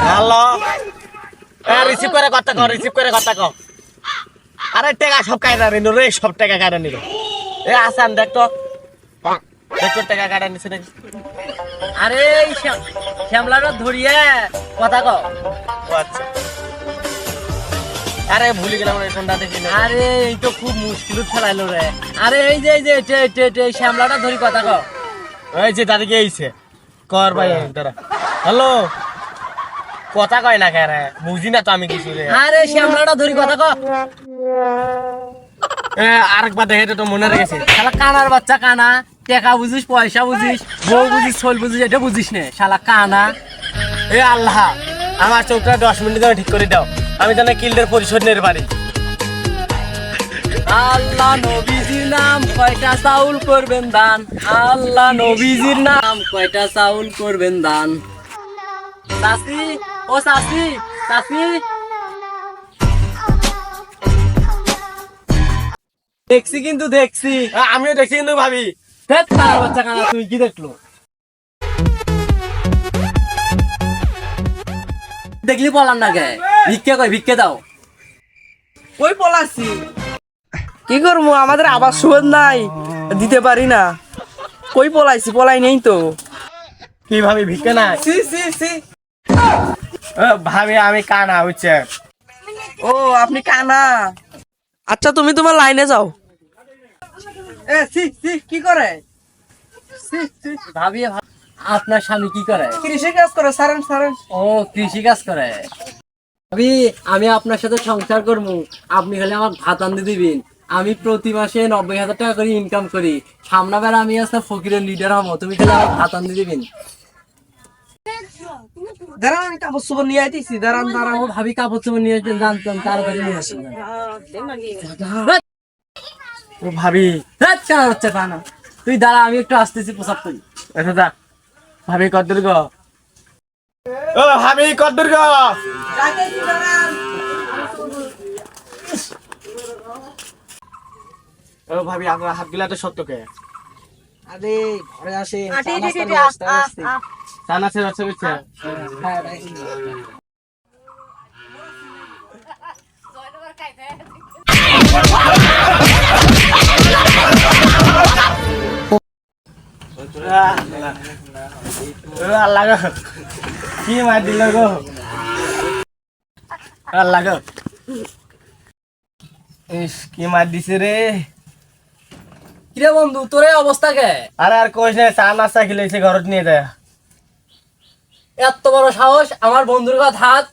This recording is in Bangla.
হ্যালো রিসিভ করে কথা কর আরে টাকা সব কায়দা নিল রে সব টাকা কায়দা নিল এ আসান দেখ তো টাকা কায়দা নিছে নাকি আরে শ্যামলাটা ধরিয়ে কথা কও আচ্ছা আরে ভুলে গেলাম রে কোনটা দেখি না আরে এই তো খুব মুশকিল ফেলাইলো রে আরে এই যে শ্যামলাটা ধরি কথা কও এই যে দাদিকে এইছে কর ভাই দাঁড়া হ্যালো কথা কয় না কেন বুঝি না তো আমি কিছু রে আরে শ্যামলাটা ধরি কথা কও আরেকবার দেখে তো মনে রেখেছে শালা কানার বাচ্চা কানা টাকা বুঝিস পয়সা বুঝিস বউ বুঝিস ছোল বুঝিস এটা বুঝিস না শালা কানা এ আল্লাহ আমার চোখটা 10 মিনিট ধরে ঠিক করে দাও আমি জানি কিল্ডের পরিশোধ নিতে পারি আল্লাহ নবীজির নাম কয়টা চাউল করবেন দান আল্লাহ নবীজির নাম কয়টা চাউল করবেন দান চাচি ও চাচি দেখছি কিন্তু দেখছি আমিও দেখছি কিন্তু ভাবি ধ্যাৎ কানার বাচ্চা কানা তুই কি দেখলো দেখলি বলার না গে ভিক্ষে দাও কই পলাছি কি করবো আমাদের আবাস সুবিধা নাই দিতে পারি না কই পলাই নেই তো কি ভাবি ভিক্ষে না সি ভাবি আমি কানা হচ্ছে ও আপনি কানা আচ্ছা তুমি তোমার লাইনে যাও এ সি কি করে ভাবি আপনার স্বামী কি করে কৃষি কাজ করে সারেন ও কৃষি কাজ করে ভাবি আমি আপনার সাথে সংসার করবো আপনি খালি আমার ভাত আনতে দিবেন আমি প্রতি মাসে 90,000 টাকা করে ইনকাম করি সামনে বেলা আমি আজকে ফকিরের লিডার হবো তুমি খালি আমার ভাত আনতে দিবেন দাঁড়ান আমি কাপড় চোপড় নিয়ে আইতেছি দাঁড়ান ও ভাবি কাপড় চোপড় নিয়ে আসবেন জানতাম তাড়াতাড়ি নিয়ে আসেন ও ভাবি হচ্ছে কানা তুই দাঁড়া আমি একটু আসতেছি প্রসাদ করি আচ্ছা যা ভাবি কদ্দুর গো ও ভাবি কদ্দুর গো ও ভাবি আপনার হাত গিলা তো শক্ত কে আরে ঘরে আসে চানা সে ব্যবসা করছে আল্লাহ গো কি মার দিল গো আল্লাহ গো ইস কি মার দিছে রে কিরে বন্ধু তোর এই অবস্থা কে আরে আর কইস না চা নাস্তা খেলেছে ঘরত নিয়ে যায় এত বড় সাহস আমার বন্ধুর কথা হাত